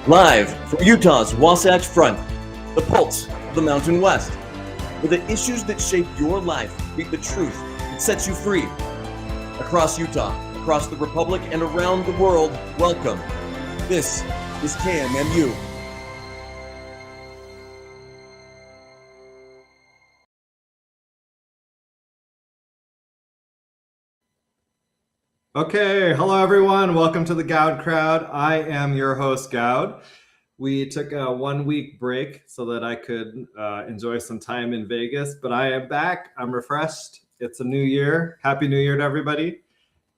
Live from Utah's Wasatch Front, the pulse of the Mountain West, where the issues that shape your life meet the truth that sets you free. Across Utah, across the Republic, and around the world, welcome. This is KMMU. Okay, hello everyone. Welcome to the Goud Crowd. I am your host, Goud. We took a 1-week break so that I could enjoy some time in Vegas, but I am back. I'm refreshed. It's a new year. Happy New Year to everybody.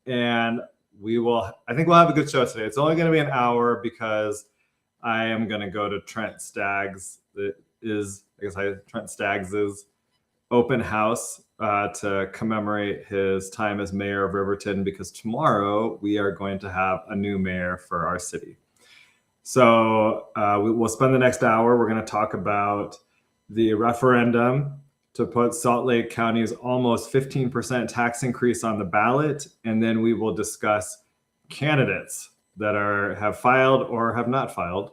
And I think we'll have a good show today. It's only going to be an hour because I am going to go to Trent Staggs', Trent Staggs' open house to commemorate his time as mayor of Riverton, because tomorrow we are going to have a new mayor for our city. So we'll spend the next hour. We're going to talk about the referendum to put Salt Lake County's almost 15% tax increase on the ballot. And then we will discuss candidates that have filed or have not filed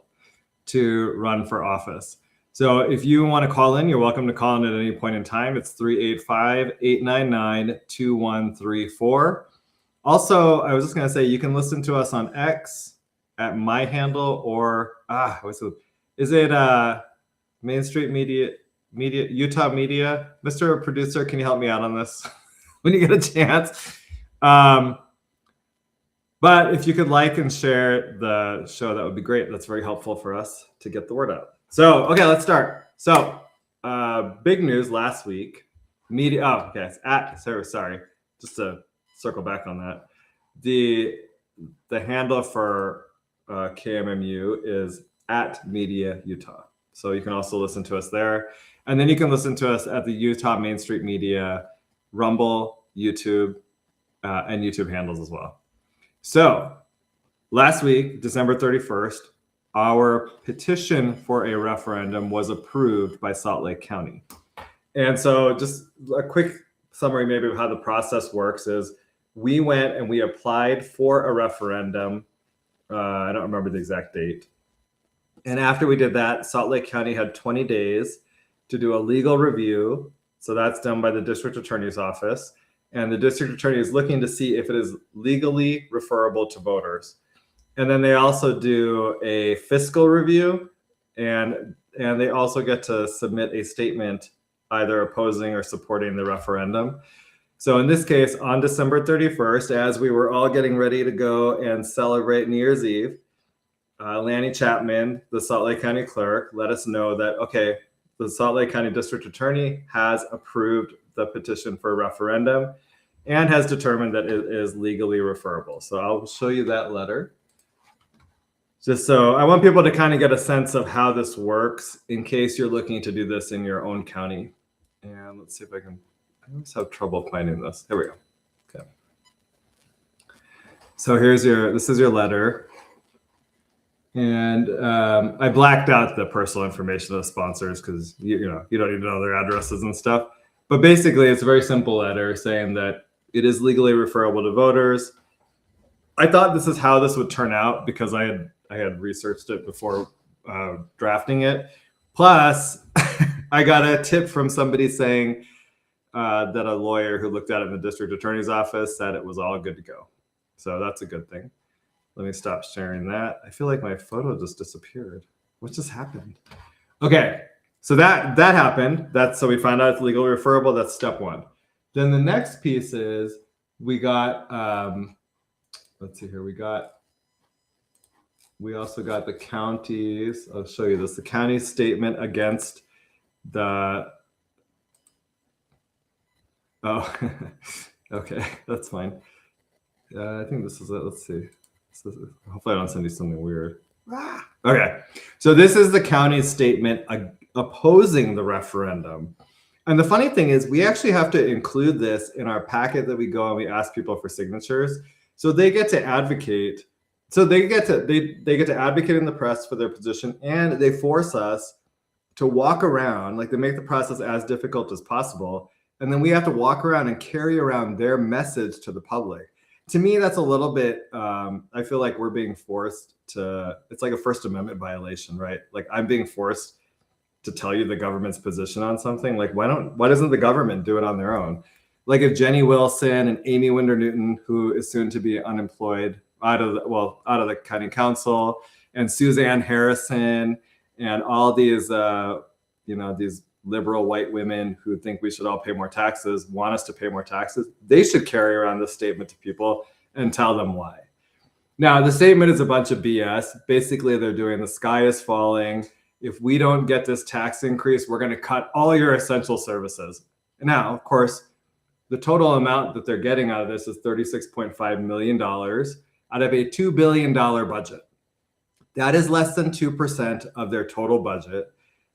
to run for office. So if you want to call in, you're welcome to call in at any point in time. It's 385-899-2134. Also, I was just going to say, you can listen to us on X at my handle, or is it Main Street Media, Utah Media? Mr. Producer, can you help me out on this when you get a chance? But if you could like and share the show, that would be great. That's very helpful for us to get the word out. So, okay, let's start. So, big news last week. Sorry, just to circle back on that. The handle for KMMU is at Media Utah. So you can also listen to us there. And then you can listen to us at the Utah Main Street Media, Rumble, YouTube, and YouTube handles as well. So last week, December 31st, our petition for a referendum was approved by Salt Lake County. And so just a quick summary maybe of how the process works is we went and we applied for a referendum. I don't remember the exact date. And after we did that, Salt Lake County had 20 days to do a legal review. So that's done by the district attorney's office. And the district attorney is looking to see if it is legally referable to voters. And then they also do a fiscal review, and they also get to submit a statement either opposing or supporting the referendum. So in this case, on December 31st, as we were all getting ready to go and celebrate New Year's Eve, Lanny Chapman, the Salt Lake County clerk, let us know that, okay, the Salt Lake County District Attorney has approved the petition for a referendum and has determined that it is legally referable. So I'll show you that letter. Just so I want people to kind of get a sense of how this works in case you're looking to do this in your own county. And let's see if I always have trouble finding this. There we go. Okay. So this is your letter. And I blacked out the personal information of the sponsors because you don't need to know their addresses and stuff. But basically, it's a very simple letter saying that it is legally referable to voters. I thought this is how this would turn out because I had researched it before drafting it. Plus, I got a tip from somebody saying that a lawyer who looked at it in the district attorney's office said it was all good to go. So that's a good thing. Let me stop sharing that. I feel like my photo just disappeared. What just happened? Okay, so that happened. So we found out it's legally referable. That's step one. Then the next piece is we got, let's see here. We also got the county's, I'll show you this, the county's statement against the, okay, that's fine. I think this is it. Let's see. Hopefully I don't send you something weird. Okay, so this is the county's statement opposing the referendum. And the funny thing is we actually have to include this in our packet that we go and we ask people for signatures. So they get to advocate. So they get to advocate in the press for their position, and they force us to walk around, like they make the process as difficult as possible. And then we have to walk around and carry around their message to the public. To me, that's a little bit, I feel like we're being forced to, it's like a First Amendment violation, right? Like I'm being forced to tell you the government's position on something. Like why doesn't the government do it on their own? Like if Jenny Wilson and Amy Winder Newton, who is soon to be unemployed out of the county council, and Suzanne Harrison and all these these liberal white women who think we should all pay more taxes, want us to pay more taxes, they should carry around this statement to people and tell them why. Now, the statement is a bunch of BS. Basically, they're doing the sky is falling. If we don't get this tax increase, we're going to cut all your essential services. Now, of course, the total amount that they're getting out of this is $36.5 million out of a $2 billion budget. That is less than 2% of their total budget.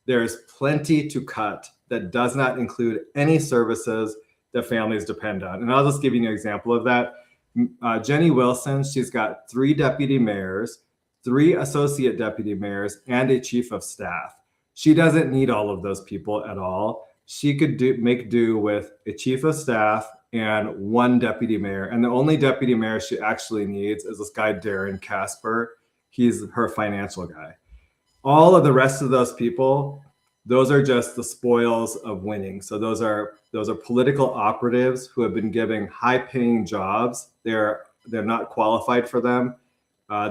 There's plenty to cut that does not include any services that families depend on. And I'll just give you an example of that. Jenny Wilson, she's got 3 deputy mayors, 3 associate deputy mayors, and a chief of staff. She doesn't need all of those people at all. She could make do with a chief of staff and 1 deputy mayor. And the only deputy mayor she actually needs is this guy, Darren Casper. He's her financial guy. All of the rest of those people, those are just the spoils of winning. So those are political operatives who have been given high-paying jobs. They're not qualified for them.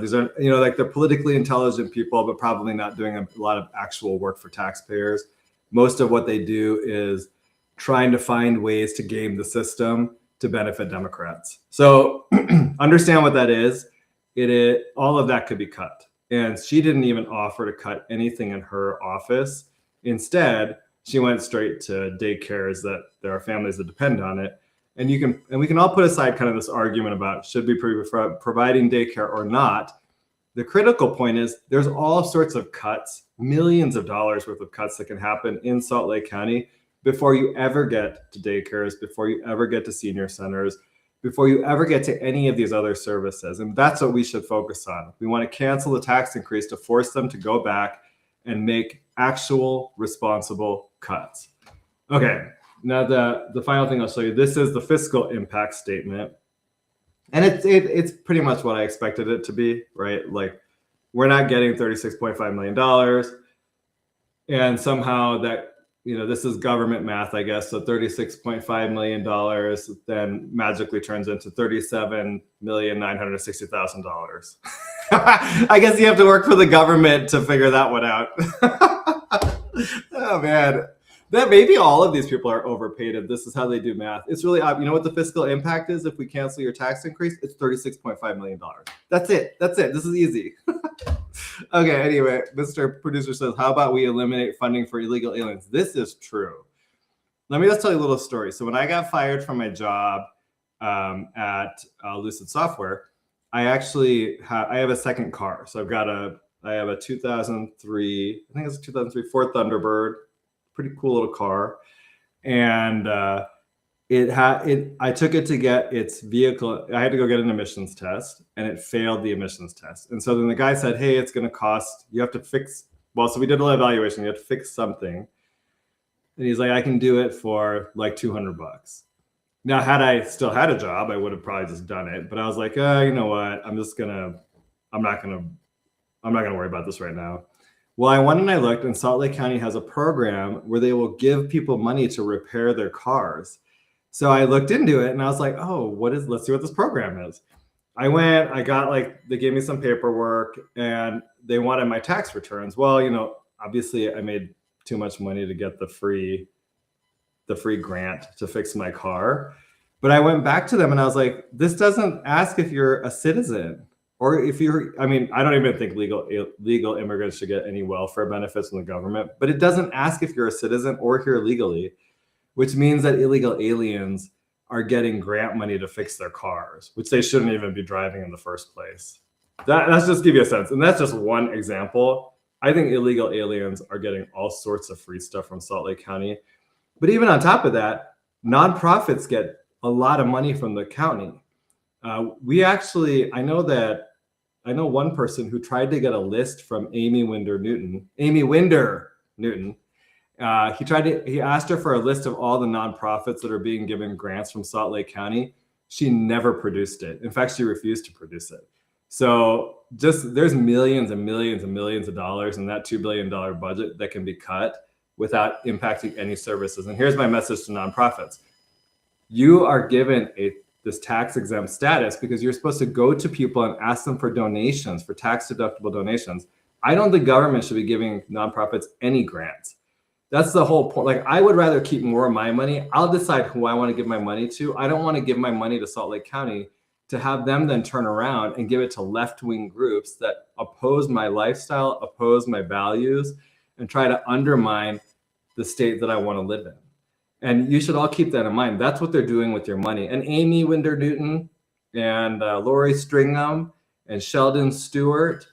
These are they're politically intelligent people, but probably not doing a lot of actual work for taxpayers. Most of what they do is trying to find ways to game the system to benefit Democrats. So understand what that is. All of that could be cut. And she didn't even offer to cut anything in her office. Instead, she went straight to daycares that there are families that depend on it. And we can all put aside kind of this argument about should we be providing daycare or not. The critical point is there's all sorts of cuts, millions of dollars worth of cuts that can happen in Salt Lake County before you ever get to daycares, before you ever get to senior centers, before you ever get to any of these other services. And that's what we should focus on. We want to cancel the tax increase to force them to go back and make actual responsible cuts. Okay, now the final thing I'll show you, this is the fiscal impact statement. And it's pretty much what I expected it to be, right? Like we're not getting $36.5 million. And somehow that, this is government math, I guess. So $36.5 million then magically turns into $37,960,000. I guess you have to work for the government to figure that one out. Oh man, that maybe all of these people are overpaid if this is how they do math. It's really odd. You know what the fiscal impact is if we cancel your tax increase? It's $36.5 million. That's it. This is easy. Okay, anyway, Mr. Producer says, how about we eliminate funding for illegal aliens? This is true. Let me just tell you a little story. So when I got fired from my job at Lucid Software, I actually I have a second car. So I have a 2003, I think it's a 2003 Ford Thunderbird, pretty cool little car. And I took it to get its vehicle. I had to go get an emissions test and it failed the emissions test. And so then the guy said, hey, it's going to cost, you have to fix, so we did an evaluation. You have to fix something. And he's like, I can do it for like $200. Now, had I still had a job, I would have probably just done it. But I was like, you know what? I'm not going to worry about this right now. Well, I went and I looked, and Salt Lake County has a program where they will give people money to repair their cars. So I looked into it and I was like, oh, let's see what this program is. I went, they gave me some paperwork and they wanted my tax returns. Well, obviously I made too much money to get the free grant to fix my car. But I went back to them and I was like, this doesn't ask if you're a citizen or if I don't even think legal immigrants should get any welfare benefits from the government, but it doesn't ask if you're a citizen or here legally, which means that illegal aliens are getting grant money to fix their cars, which they shouldn't even be driving in the first place. That's just give you a sense. And that's just one example. I think illegal aliens are getting all sorts of free stuff from Salt Lake County. But even on top of that, nonprofits get a lot of money from the county. I know one person who tried to get a list from Amy Winder Newton. He asked her for a list of all the nonprofits that are being given grants from Salt Lake County. She never produced it. In fact, she refused to produce it. So just there's millions and millions and millions of dollars in that $2 billion budget that can be cut without impacting any services. And here's my message to nonprofits. You are given this tax exempt status because you're supposed to go to people and ask them for donations, for tax deductible donations. I don't think government should be giving nonprofits any grants. That's the whole point. Like, I would rather keep more of my money. I'll decide who I want to give my money to. I don't want to give my money to Salt Lake County to have them then turn around and give it to left-wing groups that oppose my lifestyle, oppose my values, and try to undermine the state that I want to live in. And you should all keep that in mind. That's what they're doing with your money. And Amy Winder Newton and Lori Stringham and Sheldon Stewart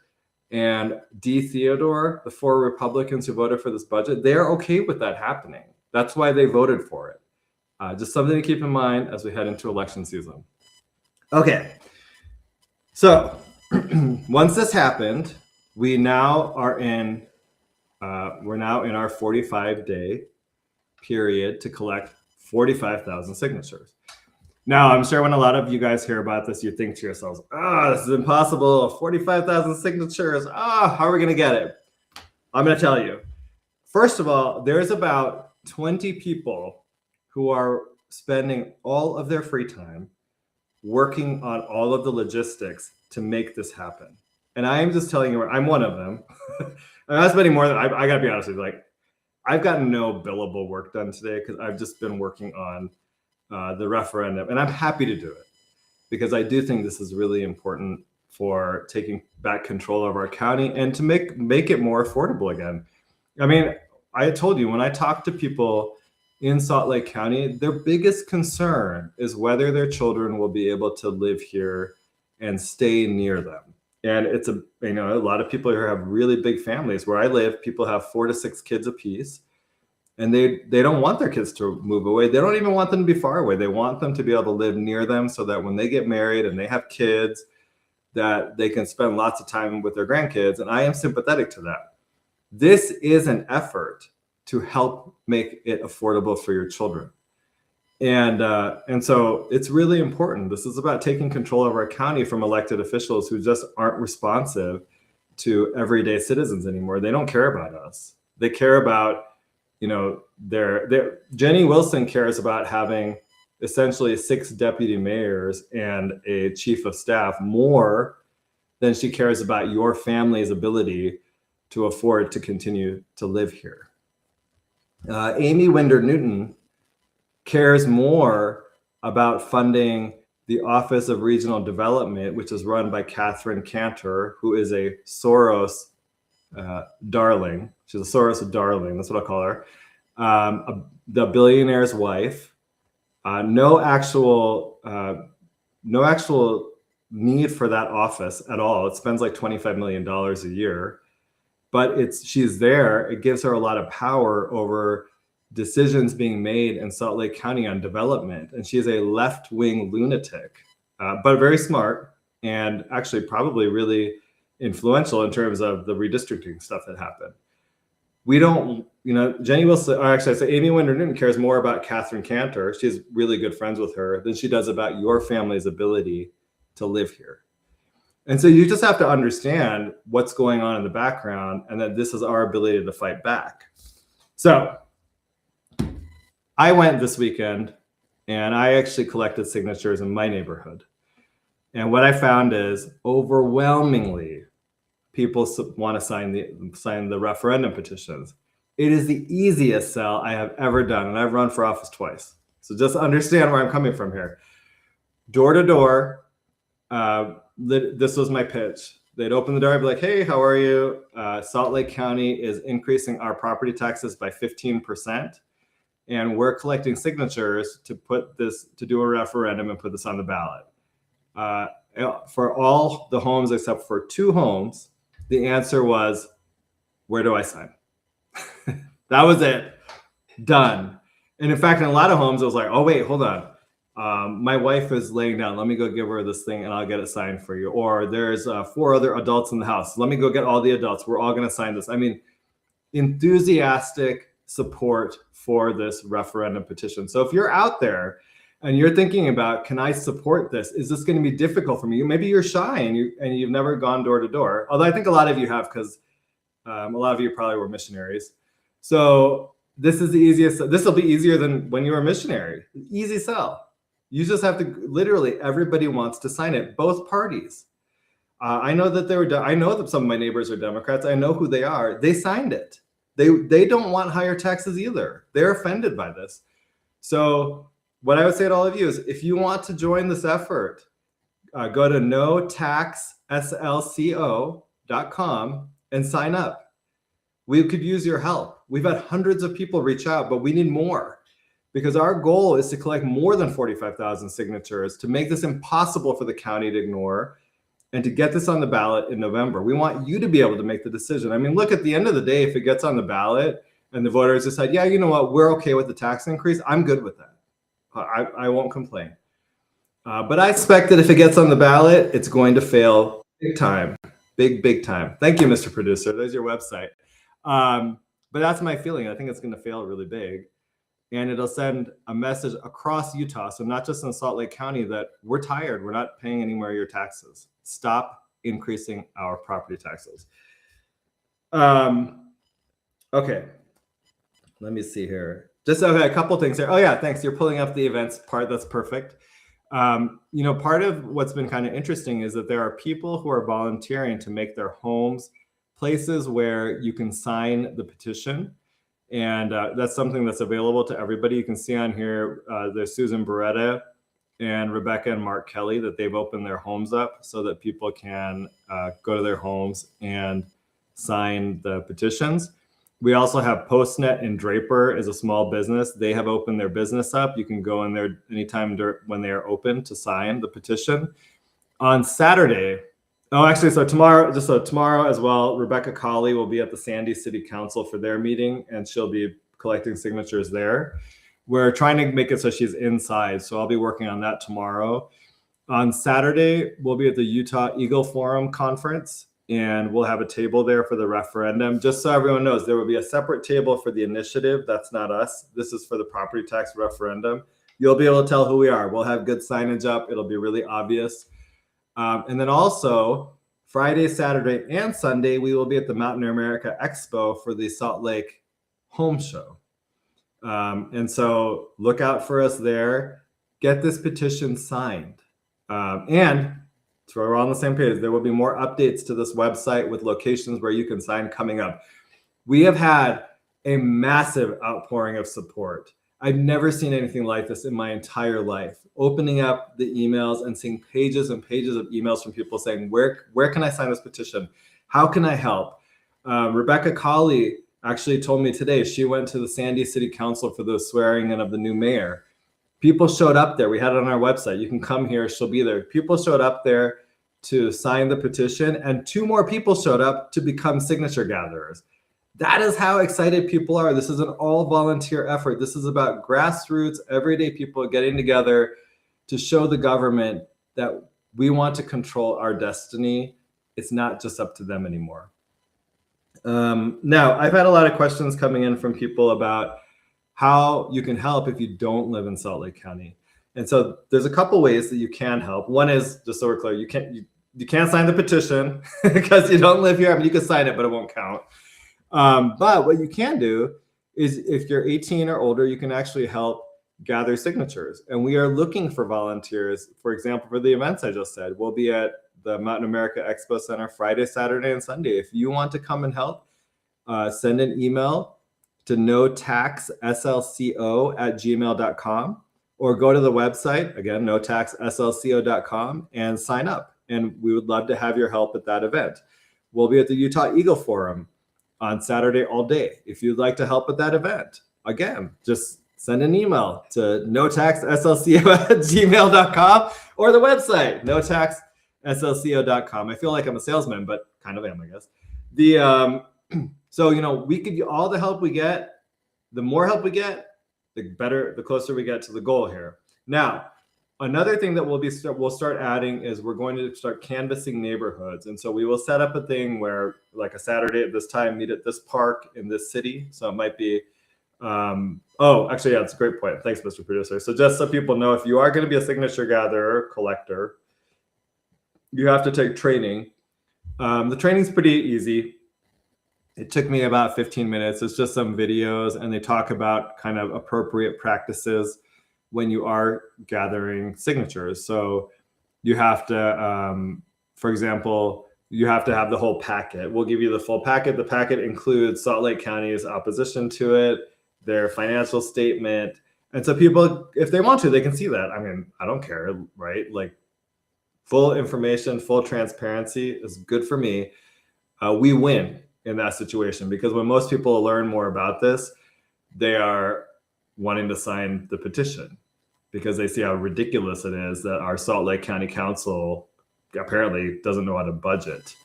and Dee Theodore, the 4 Republicans who voted for this budget, they're okay with that happening. That's why they voted for it. Just something to keep in mind as we head into election season. Okay, so once this happened, we're now in our 45-day period to collect 45,000 signatures. Now, I'm sure when a lot of you guys hear about this, you think to yourselves, this is impossible, 45,000 signatures, how are we gonna get it? I'm gonna tell you. First of all, there's about 20 people who are spending all of their free time working on all of the logistics to make this happen. And I am just telling you, I'm one of them. I'm not spending more than, I gotta be honest with you, like, I've gotten no billable work done today because I've just been working on the referendum, and I'm happy to do it because I do think this is really important for taking back control of our county and to make it more affordable again. I mean, I told you, when I talk to people in Salt Lake County, their biggest concern is whether their children will be able to live here and stay near them. And it's a lot of people here have really big families. Where I live, people have 4 to 6 kids apiece, and they don't want their kids to move away. They don't even want them to be far away. They want them to be able to live near them so that when they get married and they have kids, that they can spend lots of time with their grandkids. And I am sympathetic to that. This is an effort to help make it affordable for your children. And so it's really important. This is about taking control of our county from elected officials who just aren't responsive to everyday citizens anymore. They don't care about us. They care about, Jenny Wilson cares about having essentially 6 deputy mayors and a chief of staff more than she cares about your family's ability to afford to continue to live here. Amy Winder Newton cares more about funding the Office of Regional Development, which is run by Catherine Cantor, who is a Soros darling. She's a Soros darling. That's what I call her. The billionaire's wife. No actual need for that office at all. It spends like $25 million a year, but she's there. It gives her a lot of power over decisions being made in Salt Lake County on development. And she is a left-wing lunatic, but very smart and actually probably really influential in terms of the redistricting stuff that happened. We don't, Jenny Wilson, or actually I say Amy Winder Newton cares more about Catherine Cantor. She's really good friends with her than she does about your family's ability to live here. And so you just have to understand what's going on in the background and that this is our ability to fight back. So I went this weekend and I actually collected signatures in my neighborhood. And what I found is overwhelmingly people want to sign the referendum petitions. It is the easiest sell I have ever done. And I've run for office twice. So just understand where I'm coming from here. Door to door, this was my pitch. They'd open the door, I'd be like, hey, how are you? Salt Lake County is increasing our property taxes by 15%. And we're collecting signatures to do a referendum and put this on the ballot. For all the homes except for 2 homes, the answer was, where do I sign? That was it. Done. And in fact, in a lot of homes, it was like, oh, wait, hold on. My wife is laying down. Let me go give her this thing and I'll get it signed for you. Or there's 4 other adults in the house. Let me go get all the adults. We're all going to sign this. I mean, enthusiastic support for this referendum petition. So if you're out there and you're thinking about, can I support this? Is this going to be difficult for me? Maybe you're shy and you've never gone door to door. Although I think a lot of you have, because a lot of you probably were missionaries. So this is the easiest. This will be easier than when you were a missionary. Easy sell. You just have to, literally everybody wants to sign it, both parties. I know that I know that some of my neighbors are Democrats. I know who they are. They signed it. They don't want higher taxes either. They're offended by this. So what I would say to all of you is, if you want to join this effort, go to notaxslco.com and sign up. We could use your help. We've had hundreds of people reach out, but we need more, because our goal is to collect more than 45,000 signatures to make this impossible for the county to ignore, and to get this on the ballot in November. We want you to be able to make the decision. I mean, look, at the end of the day, if it gets on the ballot and the voters decide, yeah, you know what, we're okay with the tax increase, I'm good with that. I won't complain. But I expect that if it gets on the ballot, it's going to fail big time, big time. Thank you, Mr. Producer. There's your website. But that's my feeling. I think it's going to fail really big. And it'll send a message across Utah, so not just in Salt Lake County, that we're tired. We're not paying any more of your taxes. Stop increasing our property taxes. Okay, let me see here. Just okay, a couple things here. Oh yeah, thanks. You're pulling up the events part. That's perfect. Part of what's been kind of interesting is that there are people who are volunteering to make their homes places where you can sign the petition. And that's something that's available to everybody. You can see on here, there's Susan Beretta and Rebecca and Mark Kelly, that they've opened their homes up so that people can go to their homes and sign the petitions. We also have Postnet in Draper is a small business. They have opened their business up. You can go in there anytime when they are open to sign the petition. On Saturday, tomorrow as well, Rebecca Colley will be at the Sandy City Council for their meeting, and she'll be collecting signatures there. We're trying to make it so she's inside, so I'll be working on that tomorrow. On Saturday, we'll be at the Utah Eagle Forum Conference, and we'll have a table there for the referendum. Just so everyone knows, there will be a separate table for the initiative. That's not us. This is for the property tax referendum. You'll be able to tell who we are. We'll have good signage up. It'll be really obvious. And then also Friday, Saturday, and Sunday, we will be at the Mountain America Expo for the Salt Lake Home Show. And so look out for us there. Get this petition signed. And so we're on the same page. There will be more updates to this website with locations where you can sign coming up. We have had a massive outpouring of support. I've never seen anything like this in my entire life. Opening up the emails and seeing pages and pages of emails from people saying, where can I sign this petition? How can I help? Rebecca Colley actually told me today, she went to the Sandy City Council for the swearing in of the new mayor. People showed up there. We had it on our website. You can come here. She'll be there. People showed up there to sign the petition, and 2 more people showed up to become signature gatherers. That is how excited people are. This is an all volunteer effort. This is about grassroots, everyday people getting together to show the government that we want to control our destiny. It's not just up to them anymore. Now, I've had a lot of questions coming in from people about how you can help if you don't live in Salt Lake County. And so there's a couple ways that you can help. One is, just so we're clear, you can't sign the petition because you don't live here. I mean, you can sign it, but it won't count. But what you can do is, if you're 18 or older, you can actually help gather signatures. And we are looking for volunteers. For example, for the events I just said, we'll be at the Mountain America Expo Center Friday, Saturday, and Sunday. If you want to come and help, send an email to notaxslco@gmail.com, or go to the website, again, notaxslco.com, and sign up. And we would love to have your help at that event. We'll be at the Utah Eagle Forum on Saturday all day. If you'd like to help at that event, again, just send an email to notaxslco@gmail.com, or the website, notaxslco.com. I feel like I'm a salesman, but kind of am, I guess. So, we could, all the help we get, the more help we get, the better, the closer we get to the goal here. Now, another thing that we'll start adding is we're going to start canvassing neighborhoods. And so we will set up a thing where, like a Saturday at this time, meet at this park in this city. So it might be Oh, actually, yeah, it's a great point. Thanks, Mr. Producer. So just so people know, if you are going to be a signature gatherer, collector, you have to take training. The training's pretty easy. It took me about 15 minutes. It's just some videos, and they talk about kind of appropriate practices when you are gathering signatures. So you have to, for example, you have to have the whole packet. We'll give you the full packet. The packet includes Salt Lake County's opposition to it, their financial statement. And so people, if they want to, they can see that. I mean, I don't care, right? Like, full information, full transparency is good for me. We win in that situation, because when most people learn more about this, they are wanting to sign the petition because they see how ridiculous it is that our Salt Lake County Council apparently doesn't know how to budget.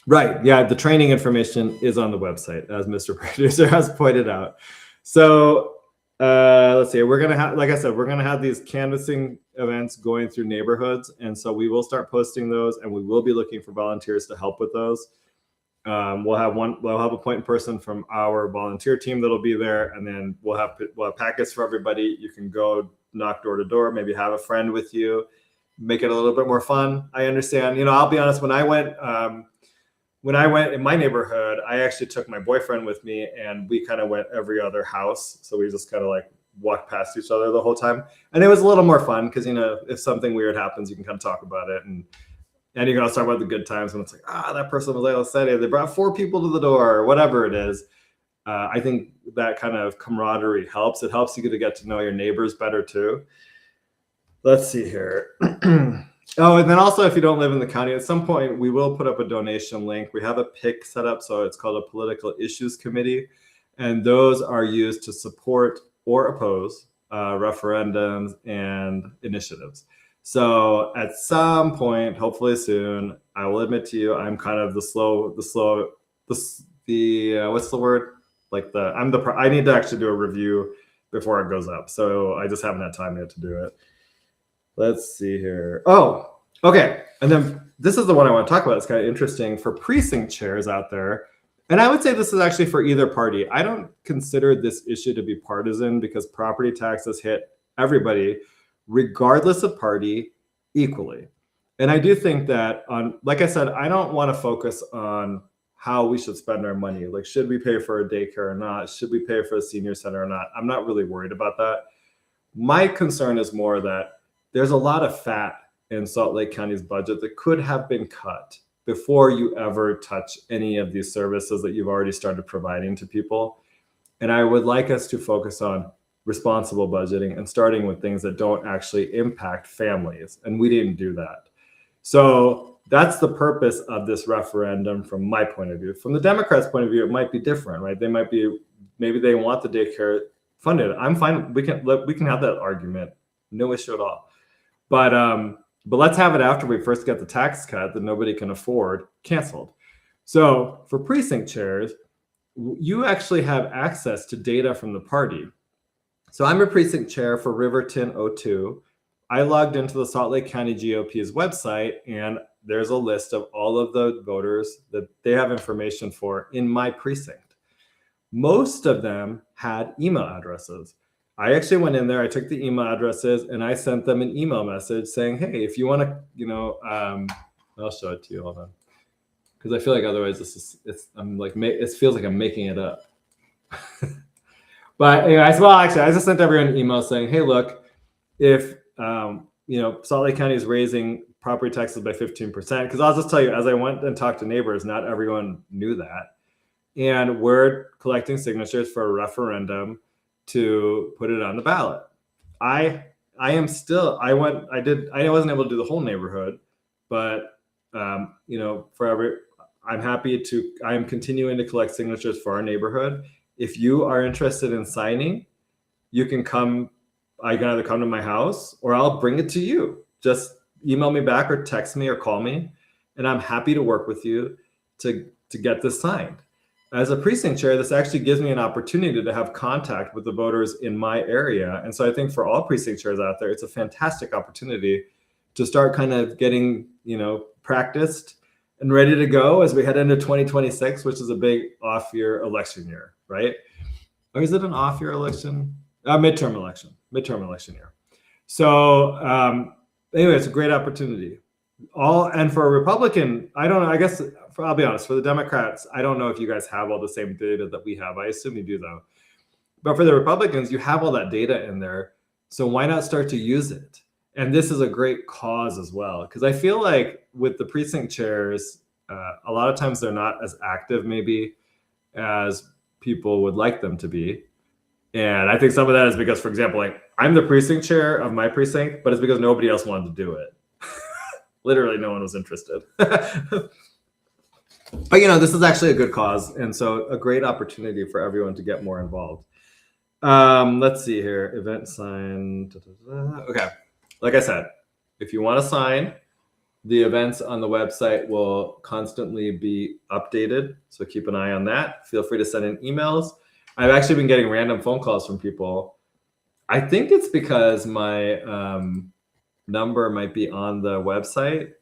Right. Yeah. The training information is on the website, as Mr. Producer has pointed out. So let's see. We're going to have, like I said, we're going to have these canvassing events going through neighborhoods. And so we will start posting those, and we will be looking for volunteers to help with those. We'll have a point person from our volunteer team that'll be there. And then we'll have packets for everybody. You can go knock door to door, maybe have a friend with you, make it a little bit more fun. I understand, I'll be honest, when I went in my neighborhood, I actually took my boyfriend with me, and we kind of went every other house. So we just kind of like walked past each other the whole time. And it was a little more fun because, if something weird happens, you can kind of talk about it. And you can also talk about the good times when it's like, that person was like, said they brought 4 people to the door, or whatever it is. I think that kind of camaraderie helps. It helps you to get to know your neighbors better too. Let's see here. Oh, and then also, if you don't live in the county, at some point we will put up a donation link. We have a PIC set up, so it's called a Political Issues Committee, and those are used to support or oppose referendums and initiatives. So at some point, hopefully soon, I will admit to you, I'm kind of what's the word? I need to actually do a review before it goes up. So I just haven't had time yet to do it. Let's see here. Oh, okay. And then this is the one I want to talk about. It's kind of interesting for precinct chairs out there. And I would say this is actually for either party. I don't consider this issue to be partisan, because property taxes hit everybody, regardless of party, equally. And I do think that, like I said, I don't want to focus on how we should spend our money. Like, should we pay for a daycare or not? Should we pay for a senior center or not? I'm not really worried about that. My concern is more that there's a lot of fat in Salt Lake County's budget that could have been cut before you ever touch any of these services that you've already started providing to people. And I would like us to focus on responsible budgeting and starting with things that don't actually impact families. And we didn't do that. So that's the purpose of this referendum from my point of view. From the Democrats' point of view, it might be different, right? Maybe they want the daycare funded. I'm fine. We can have that argument. No issue at all. But let's have it after we first get the tax cut that nobody can afford canceled. So for precinct chairs, you actually have access to data from the party. So I'm a precinct chair for Riverton 02. I logged into the Salt Lake County GOP's website, and there's a list of all of the voters that they have information for in my precinct. Most of them had email addresses. I actually went in there, I took the email addresses, and I sent them an email message saying, hey, if you want to, I'll show it to you, hold on. Because I feel like otherwise it feels like I'm making it up. But anyway, I just sent everyone an email saying, hey, look, if, Salt Lake County is raising property taxes by 15%, because I'll just tell you, as I went and talked to neighbors, not everyone knew that. And we're collecting signatures for a referendum to put it on the ballot. I wasn't able to do the whole neighborhood, but I am continuing to collect signatures for our neighborhood. If you are interested in signing, you can come. I can either come to my house or I'll bring it to you. Just email me back or text me or call me, and I'm happy to work with you to get this signed. As a precinct chair, this actually gives me an opportunity to have contact with the voters in my area. And so I think for all precinct chairs out there, it's a fantastic opportunity to start kind of getting, practiced and ready to go as we head into 2026, which is a big off-year election year, right? Or is it an off-year election? Midterm election year. So anyway, it's a great opportunity. And for a Republican, I don't know. I guess I'll be honest. For the Democrats, I don't know if you guys have all the same data that we have. I assume you do though. But for the Republicans, you have all that data in there. So why not start to use it? And this is a great cause as well, because I feel like with the precinct chairs, a lot of times they're not as active maybe as people would like them to be. And I think some of that is because, for example, like I'm the precinct chair of my precinct, but it's because nobody else wanted to do it. Literally no one was interested. But this is actually a good cause. And so a great opportunity for everyone to get more involved. Let's see here. Event sign. Okay. Like I said, if you want to sign, the events on the website will constantly be updated. So keep an eye on that. Feel free to send in emails. I've actually been getting random phone calls from people. I think it's because my number might be on the website.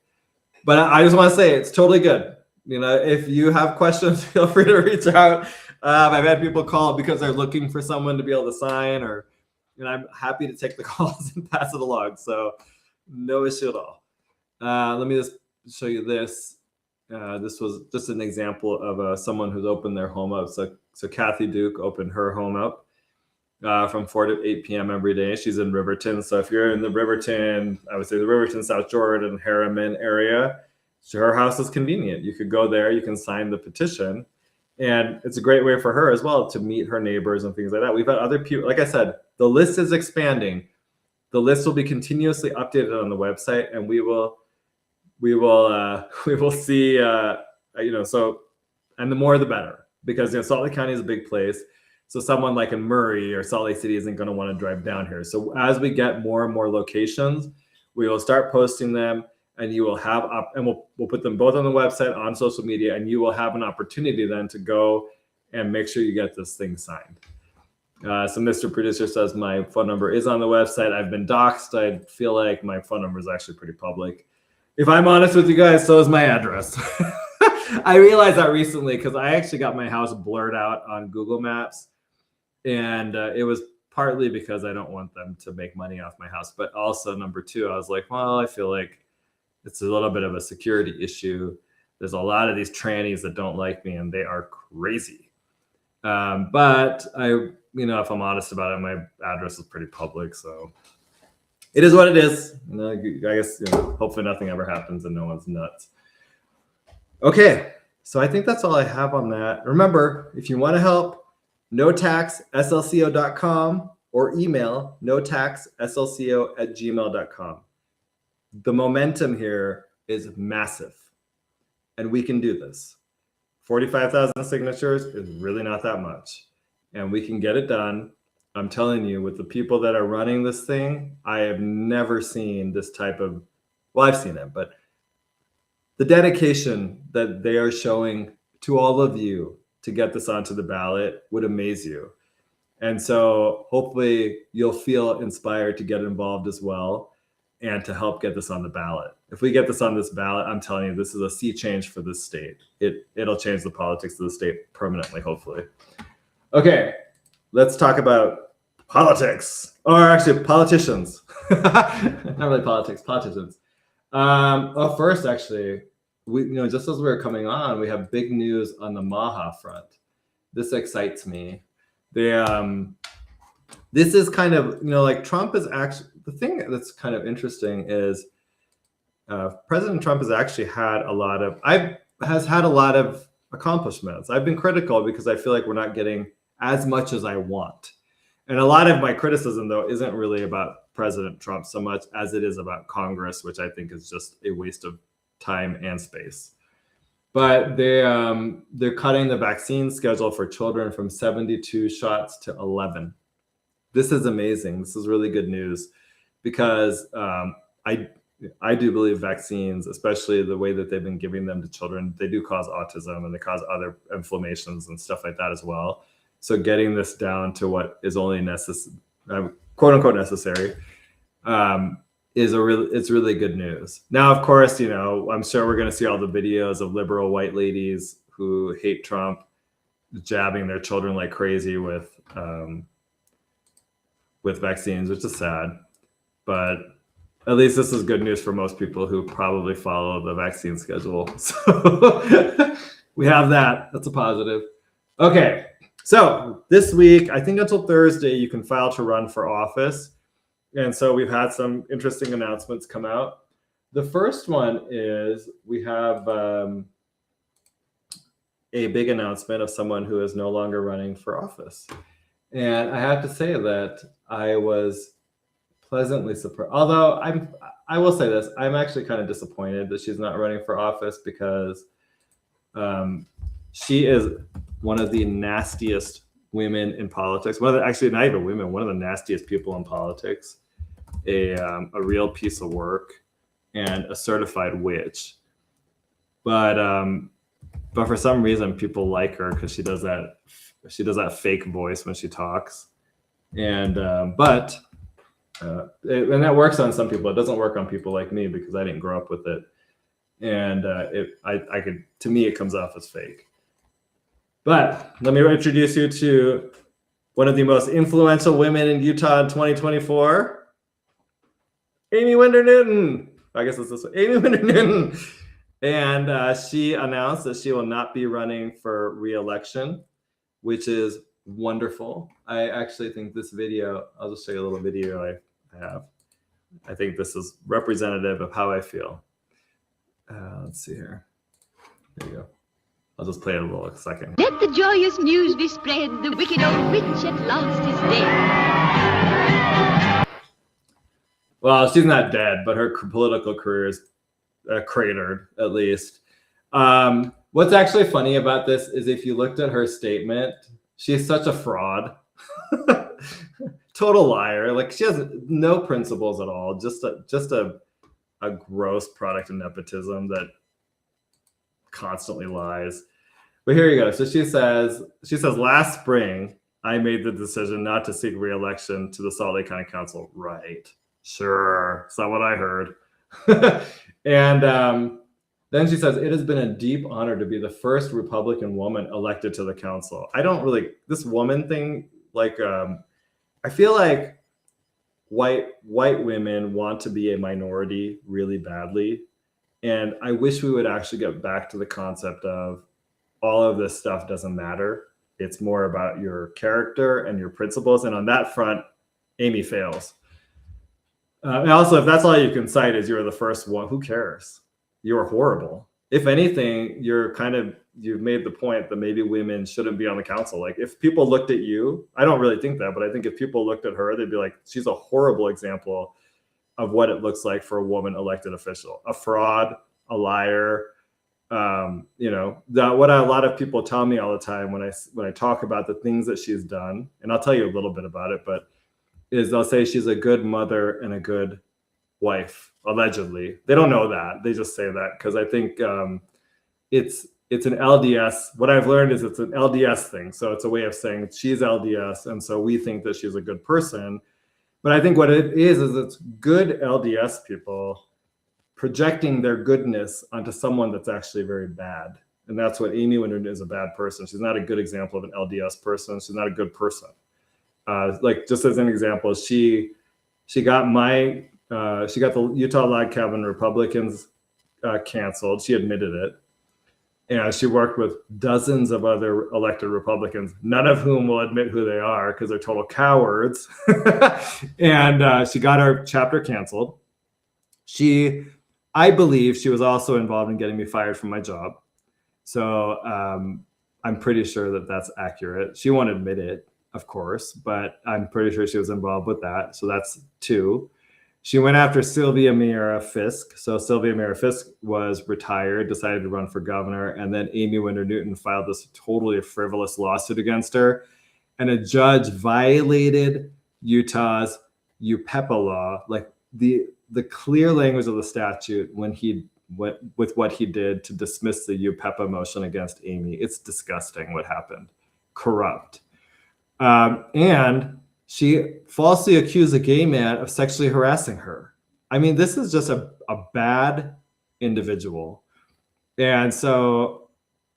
But I just want to say it's totally good. If you have questions, feel free to reach out. I've had people call because they're looking for someone to be able to sign, and I'm happy to take the calls and pass it along. So no issue at all. Let me just show you this. This was just an example of someone who's opened their home up. So Kathy Duke opened her home up from 4 to 8 p.m. every day. She's in Riverton. So if you're in the Riverton, I would say the Riverton, South Jordan, Harriman area, her house is convenient. You could go there, you can sign the petition. And it's a great way for her as well to meet her neighbors and things like that. We've had other people, like I said, the list is expanding. The list will be continuously updated on the website, and we will see, so, and the more the better, because Salt Lake County is a big place. So someone like in Murray or Salt Lake City isn't going to want to drive down here. So as we get more and more locations, we will start posting them, and you will have and we'll put them both on the website, on social media, and you will have an opportunity then to go and make sure you get this thing signed. So Mr. Producer says my phone number is on the website. I've been doxxed. I feel like my phone number is actually pretty public. If I'm honest with you guys, so is my address. I realized that recently because I actually got my house blurred out on Google Maps. And it was partly because I don't want them to make money off my house. But also, number two, I was like, well, I feel like it's a little bit of a security issue. There's a lot of these trannies that don't like me, and they are crazy. But if I'm honest about it, my address is pretty public. So it is what it is. I guess, hopefully nothing ever happens and no one's nuts. Okay. So I think that's all I have on that. Remember, if you want to help, notaxslco.com or email notaxslco@gmail.com. The momentum here is massive, and we can do this. 45,000 signatures is really not that much, and we can get it done. I'm telling you, with the people that are running this thing, I have never seen this type of, well, I've seen it, but the dedication that they are showing to all of you to get this onto the ballot would amaze you. And so hopefully you'll feel inspired to get involved as well and to help get this on the ballot. If we get this on this ballot, I'm telling you, this is a sea change for this state. It'll change the politics of the state permanently, hopefully. Okay, let's talk about politics, or actually politicians. Not really politics, politicians. First, actually, just as we were coming on, we have big news on the Maha front. This excites me. This is kind of, like Trump is actually, the thing that's kind of interesting is President Trump has actually had a lot of accomplishments. I've been critical because I feel like we're not getting as much as I want. And a lot of my criticism, though, isn't really about President Trump so much as it is about Congress, which I think is just a waste of time and space. But they're cutting the vaccine schedule for children from 72 shots to 11. This is amazing. This is really good news because I do believe vaccines, especially the way that they've been giving them to children, they do cause autism and they cause other inflammations and stuff like that as well. So getting this down to what is only necessary, quote unquote necessary, it's really good news. Now, of course, you know, I'm sure we're going to see all the videos of liberal white ladies who hate Trump jabbing their children like crazy with vaccines, which is sad. But at least this is good news for most people who probably follow the vaccine schedule. So we have that. That's a positive. Okay. So this week, I think until Thursday, you can file to run for office. And so we've had some interesting announcements come out. The first one is we have a big announcement of someone who is no longer running for office. And I have to say that I was pleasantly surprised. Although I will say this, I'm actually kind of disappointed that she's not running for office because she is one of the nastiest women in politics. Actually, not even women, one of the nastiest people in politics. A real piece of work and a certified witch. But for some reason, people like her because she does that fake voice when she talks. And and that works on some people. It doesn't work on people like me because I didn't grow up with it. And to me, it comes off as fake. But let me introduce you to one of the most influential women in Utah in 2024, Amy Winder Newton. I guess it's this one, Amy Winder Newton. And she announced that she will not be running for re-election, which is wonderful. I actually think this video, I'll just show you a little video I have. I think this is representative of how I feel. Let's see here. There you go. I'll just play it a little second. Let the joyous news be spread. The wicked old witch at last is dead. Well, she's not dead, but her political career is cratered, at least. What's actually funny about this is if you looked at her statement, she's such a fraud. Total liar. Like, she has no principles at all. Just a gross product of nepotism that constantly lies. But here you go. So she says, last spring, I made the decision not to seek re-election to the Salt Lake County Council. Right. Sure. It's not what I heard. And then she says, it has been a deep honor to be the first Republican woman elected to the council. I don't really, this woman thing, like, I feel like white women want to be a minority really badly. And I wish we would actually get back to the concept of all of this stuff doesn't matter. It's more about your character and your principles. And on that front, Amy fails. And also, if that's all you can cite is you're the first one, who cares? You're horrible. If anything, you've made the point that maybe women shouldn't be on the council. Like, if people looked at you, I don't really think that, but I think if people looked at her, they'd be like, she's a horrible example of what it looks like for a woman elected official, a fraud, a liar. What a lot of people tell me all the time when I talk about the things that she's done, and I'll tell you a little bit about it, but they'll say she's a good mother and a good wife, allegedly. They don't know that. They just say that because I think it's an LDS. What I've learned is it's an LDS thing. So it's a way of saying she's LDS, and so we think that she's a good person. But I think what it is it's good LDS people projecting their goodness onto someone that's actually very bad. And that's what Amy Winder is, a bad person. She's not a good example of an LDS person. She's not a good person. Like, just as an example, she got the Utah Log Cabin Republicans canceled. She admitted it. And she worked with dozens of other elected Republicans, none of whom will admit who they are because they're total cowards. And she got our chapter canceled. I believe she was also involved in getting me fired from my job. So I'm pretty sure that that's accurate. She won't admit it, of course, but I'm pretty sure she was involved with that. So that's two. She went after Sylvia Miera Fisk. So Sylvia Miera Fisk was retired, decided to run for governor, and then Amy Winder Newton filed this totally frivolous lawsuit against her. And a judge violated Utah's UPEPA law, like the clear language of the statute when he went with what he did to dismiss the UPEPA motion against Amy. It's disgusting what happened. Corrupt. And she falsely accused a gay man of sexually harassing her. I mean, this is just a bad individual. And so,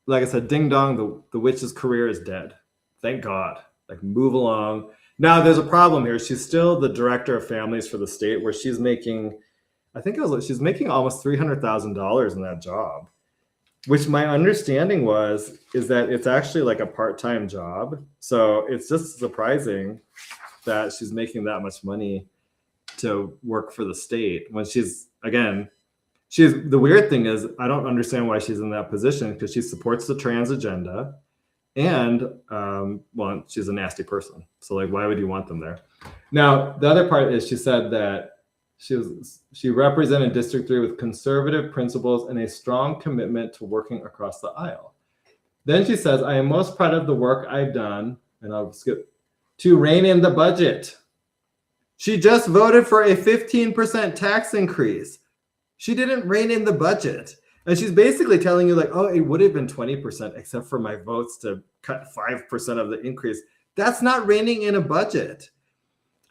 like I said, ding dong, the witch's career is dead. Thank God. Like, move along. Now, there's a problem here. She's still the director of families for the state, where she's making, she's making almost $300,000 in that job, which my understanding is that it's actually like a part-time job. So it's just surprising that she's making that much money to work for the state when the weird thing is, I don't understand why she's in that position, because she supports the trans agenda, and well, she's a nasty person. So like, why would you want them there? Now, the other part is, she said that she represented District 3 with conservative principles and a strong commitment to working across the aisle. Then she says, I am most proud of the work I've done, and I'll skip, to rein in the budget. She just voted for a 15% tax increase. She didn't rein in the budget. And she's basically telling you like, oh, it would have been 20% except for my votes to cut 5% of the increase. That's not reining in a budget.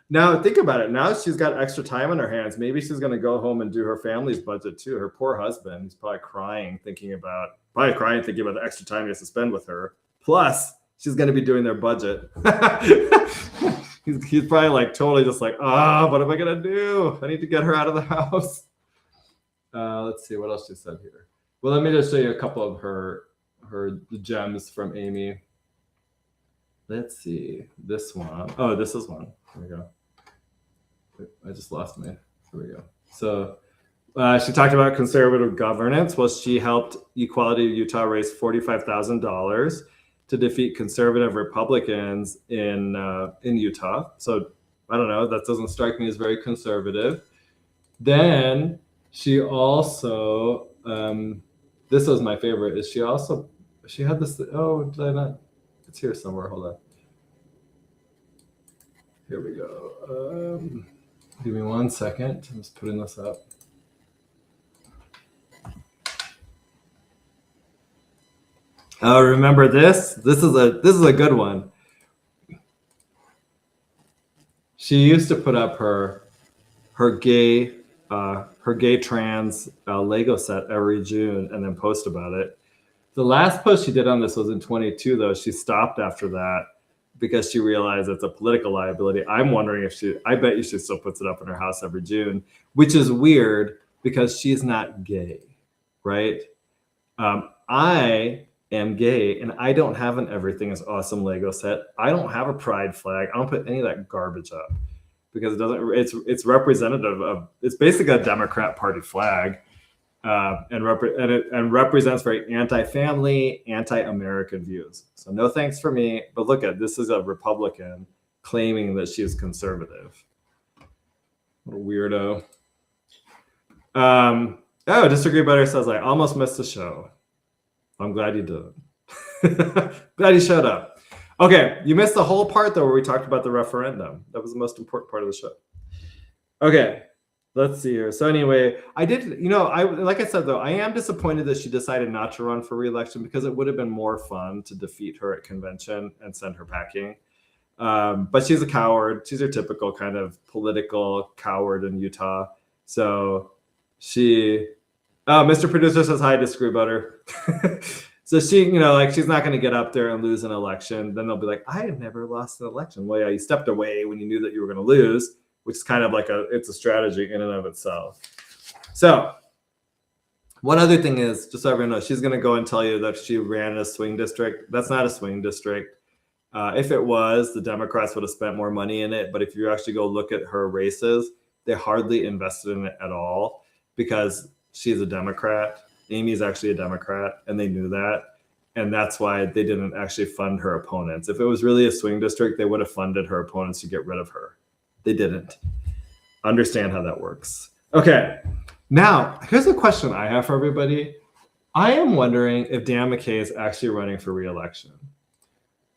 Now, think about it. Now she's got extra time on her hands. Maybe she's going to go home and do her family's budget too. Her poor husband, he's probably crying, thinking about the extra time he has to spend with her. Plus, she's going to be doing their budget. He's probably like totally just like, what am I going to do? I need to get her out of the house. Let's see what else she said here. Well, let me just show you a couple of her gems from Amy. Let's see this one. Oh, this is one. Here we go. I just lost my. Here we go. So she talked about conservative governance. Well, she helped Equality Utah raise $45,000 to defeat conservative Republicans in Utah. So I don't know. That doesn't strike me as very conservative. Then she also, this was my favorite, is she had this, oh, did I not? It's here somewhere, hold on. Here we go. Give me 1 second, I'm just putting this up. Oh, remember this? This is a good one. She used to put up her gay trans Lego set every June and then post about it. The last post she did on this was in 22, though. She stopped after that because she realized it's a political liability. I'm wondering I bet you she still puts it up in her house every June, which is weird because she's not gay, right? I am gay and I don't have an Everything is Awesome Lego set. I don't have a pride flag. I don't put any of that garbage up because it's representative of, it's basically a Democrat Party flag. And represents very anti-family, anti-American views. So no thanks for me. But look at this is a Republican claiming that she's conservative. What a weirdo. Disagree Better says, I almost missed the show. I'm glad you did. Glad you showed up. Okay, you missed the whole part though where we talked about the referendum. That was the most important part of the show. Okay. Let's see here. So anyway, like I said, though, I am disappointed that she decided not to run for re-election because it would have been more fun to defeat her at convention and send her packing. But she's a coward. She's your typical kind of political coward in Utah. So Mr. Producer says hi to Screw Butter. So she's not going to get up there and lose an election. Then they'll be like, I have never lost an election. Well, yeah, you stepped away when you knew that you were going to lose, which is kind of like it's a strategy in and of itself. So one other thing is, just so everyone knows, she's going to go and tell you that she ran in a swing district. That's not a swing district. If it was, the Democrats would have spent more money in it. But if you actually go look at her races, they hardly invested in it at all because she's a Democrat. Amy's actually a Democrat, and they knew that. And that's why they didn't actually fund her opponents. If it was really a swing district, they would have funded her opponents to get rid of her. They didn't. Understand how that works. Okay, now here's a question I have for everybody. I am wondering if Dan McKay is actually running for re-election.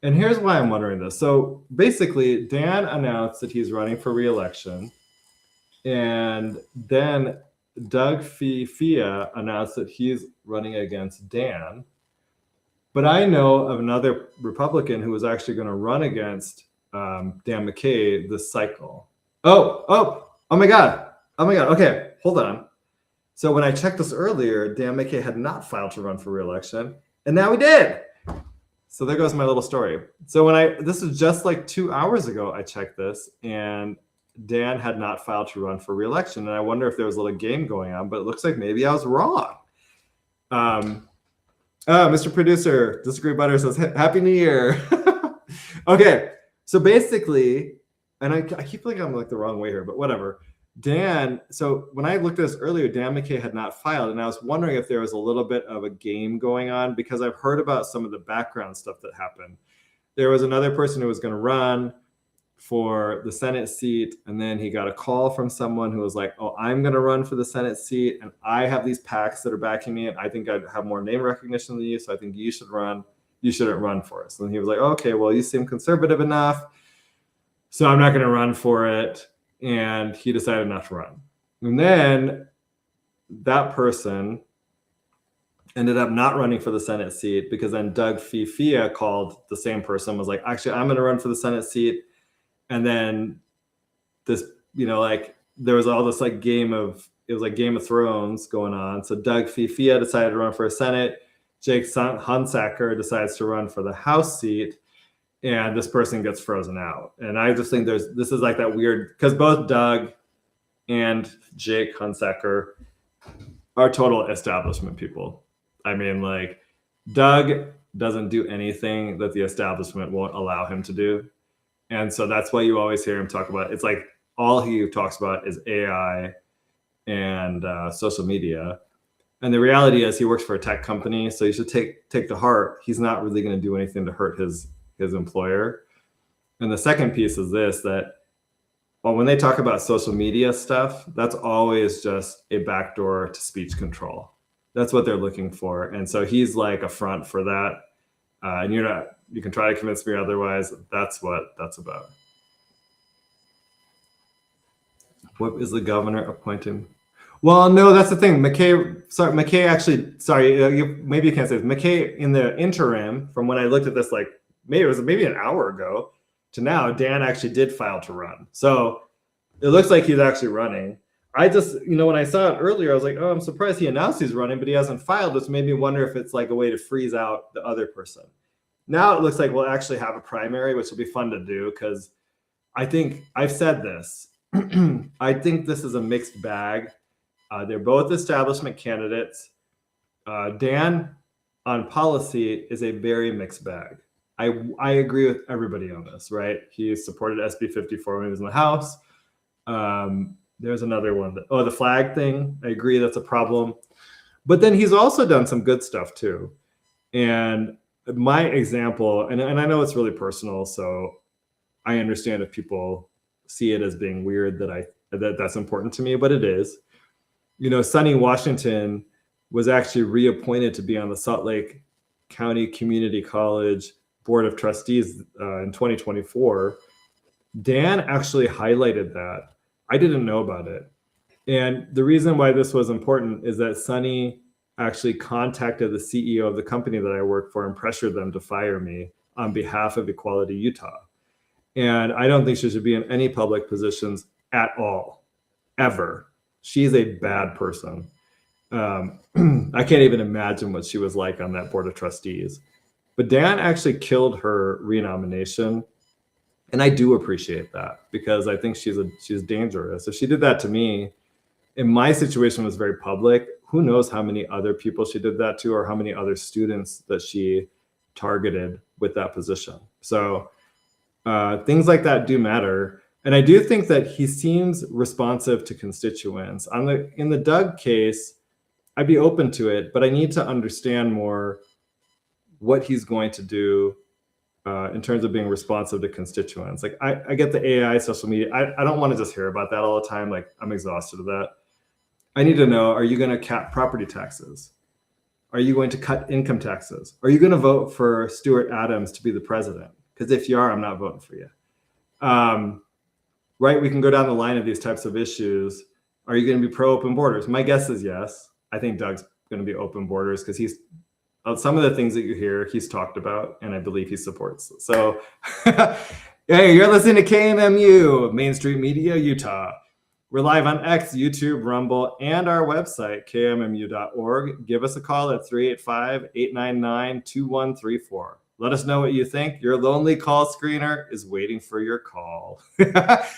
And here's why I'm wondering this. So basically, Dan announced that he's running for re-election. And then Doug Fia announced that he's running against Dan. But I know of another Republican who was actually going to run against Dan McKay this cycle. Oh my God. Oh my God. Okay, hold on. So when I checked this earlier, Dan McKay had not filed to run for re-election, and now he did. So there goes my little story. So this is just like 2 hours ago, I checked this, and Dan had not filed to run for re-election, and I wonder if there was a little game going on, but it looks like maybe I was wrong. Mr. Producer, Disagree Butter says, Happy New Year. Okay, so basically, and I keep thinking I'm like the wrong way here, but whatever. So when I looked at this earlier, Dan McKay had not filed, and I was wondering if there was a little bit of a game going on, because I've heard about some of the background stuff that happened. There was another person who was going to run for the Senate seat, and then he got a call from someone who was like, oh, I'm going to run for the Senate seat, and I have these PACs that are backing me, and I think I have more name recognition than you, so I think you should run. You shouldn't run for us. And he was like, okay, well, you seem conservative enough, so I'm not going to run for it. And he decided not to run. And then that person ended up not running for the Senate seat, because then Doug Fifia called the same person, was like, actually, I'm going to run for the Senate seat. And then this, like there was all this like Game of Thrones going on. So Doug Fifia decided to run for a Senate. Jake Hunsaker decides to run for the House seat. And this person gets frozen out. And I just think this is like that weird, because both Doug and Jake Hunsaker are total establishment people. I mean, like, Doug doesn't do anything that the establishment won't allow him to do. And so that's why you always hear him talk about, it's like all he talks about is AI and social media. And the reality is he works for a tech company. So you should take to heart, he's not really going to do anything to hurt his employer. And the second piece is this, that when they talk about social media stuff, that's always just a backdoor to speech control. That's what they're looking for. And so he's like a front for that. And you can try to convince me otherwise. That's what that's about. What is the governor appointing? Well, no, that's the thing. McKay actually, maybe you can't say this. McKay, in the interim, from when I looked at this, like, maybe an hour ago to now, Dan actually did file to run. So it looks like he's actually running. I just, when I saw it earlier, I was like, oh, I'm surprised he announced he's running, but he hasn't filed, which made me wonder if it's like a way to freeze out the other person. Now it looks like we'll actually have a primary, which will be fun to do, because I think I've said this. I think this is a mixed bag. They're both establishment candidates. Dan, on policy, is a very mixed bag. I agree with everybody on this, right? He supported SB 54 when he was in the House. There's another one the flag thing. I agree, that's a problem. But then he's also done some good stuff too. And my example, and I know it's really personal, so I understand if people see it as being weird that's important to me, but it is. Sonny Washington was actually reappointed to be on the Salt Lake County Community College Board of Trustees in 2024. Dan actually highlighted that. I didn't know about it. And the reason why this was important is that Sonny actually contacted the CEO of the company that I work for and pressured them to fire me on behalf of Equality Utah. And I don't think she should be in any public positions at all, ever. She's a bad person. I can't even imagine what she was like on that board of trustees. But Dan actually killed her renomination. And I do appreciate that, because I think she's dangerous. If she did that to me, and my situation was very public, who knows how many other people she did that to, or how many other students that she targeted with that position. So things like that do matter. And I do think that he seems responsive to constituents. In the Doug case, I'd be open to it, but I need to understand more what he's going to do in terms of being responsive to constituents. Like, I get the AI, social media. I don't want to just hear about that all the time. Like, I'm exhausted of that. I need to know, are you going to cap property taxes? Are you going to cut income taxes? Are you going to vote for Stuart Adams to be the president? Because if you are, I'm not voting for you. Right? We can go down the line of these types of issues. Are you going to be pro-open borders? My guess is yes. I think Doug's going to be open borders, because he's some of the things that you hear he's talked about, and I believe he supports. So, hey, you're listening to KMMU, Main Street Media, Utah. We're live on X, YouTube, Rumble, and our website, kmmu.org. Give us a call at 385-899-2134. Let us know what you think. Your lonely call screener is waiting for your call.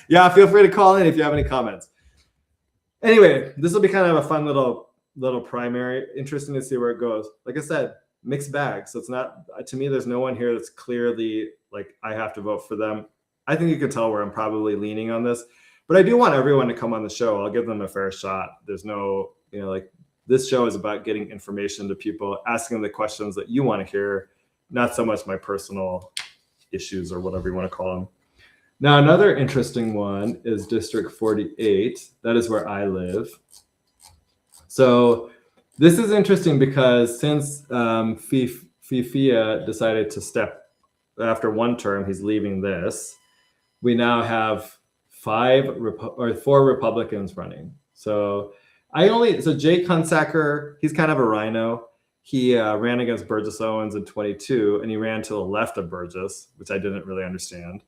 Yeah, feel free to call in if you have any comments. Anyway, this will be kind of a fun little primary. Interesting to see where it goes. Like I said, mixed bag. So it's not, to me, there's no one here that's clearly like, I have to vote for them. I think you can tell where I'm probably leaning on this. But I do want everyone to come on the show. I'll give them a fair shot. There's no, like this show is about getting information to people, asking them the questions that you want to hear, not so much my personal issues or whatever you want to call them. Now, another interesting one is District 48. That is where I live. So this is interesting because since Fifia decided to step after one term, he's leaving this. We now have 4 Republicans running. So Jake Hunsaker, he's kind of a rhino. He ran against Burgess Owens in 22, and he ran to the left of Burgess, which I didn't really understand.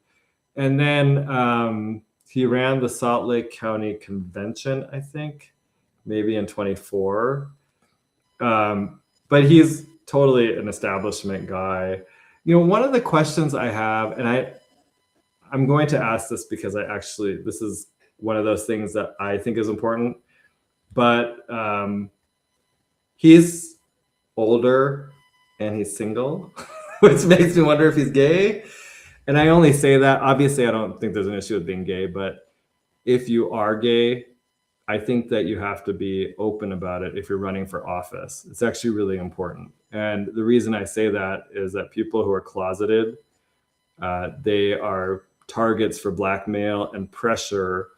And then he ran the Salt Lake County Convention, I think, maybe in 24. But he's totally an establishment guy. One of the questions I have, and I'm going to ask this because this is one of those things that I think is important, but he's older and he's single, which makes me wonder if he's gay. And I only say that, obviously I don't think there's an issue with being gay, but if you are gay, I think that you have to be open about it if you're running for office. It's actually really important. And the reason I say that is that people who are closeted, they are targets for blackmail and pressure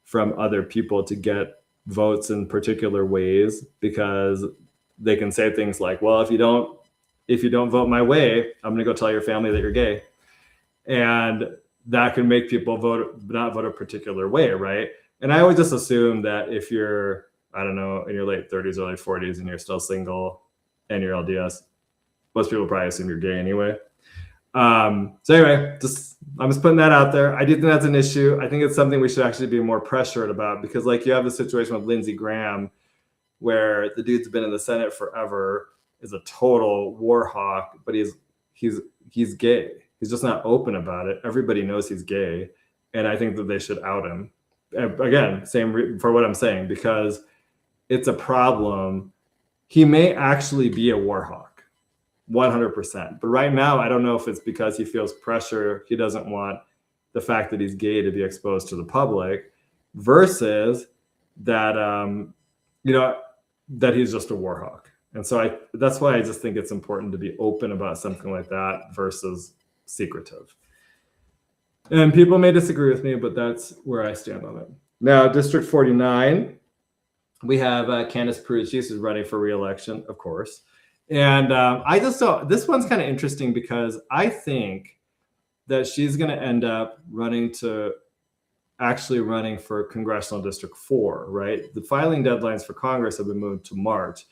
from other people to get votes in particular ways, because they can say things like, well, if you don't vote my way, I'm going to go tell your family that you're gay. And that can make people not vote a particular way, right? And I always just assume that if you're, I don't know, in your late 30s, early 40s, and you're still single and you're LDS, most people probably assume you're gay anyway. So anyway, I'm just putting that out there. I do think that's an issue. I think it's something we should actually be more pressured about, because like you have the situation with Lindsey Graham, where the dude's been in the Senate forever, is a total war hawk, but he's gay. He's just not open about it. Everybody knows he's gay, and I think that they should out him. Again, same for what I'm saying, because it's a problem. He may actually be a war hawk, 100%. But right now, I don't know if it's because he feels pressure. He doesn't want the fact that he's gay to be exposed to the public, versus that, that he's just a war hawk. And so that's why I just think it's important to be open about something like that versus secretive. And people may disagree with me, but that's where I stand on it. Now, District 49, we have Candice Perucci, who's running for re-election, of course. And I just thought this one's kind of interesting, because I think that she's going to end up running for Congressional District 4, right? The filing deadlines for Congress have been moved to March.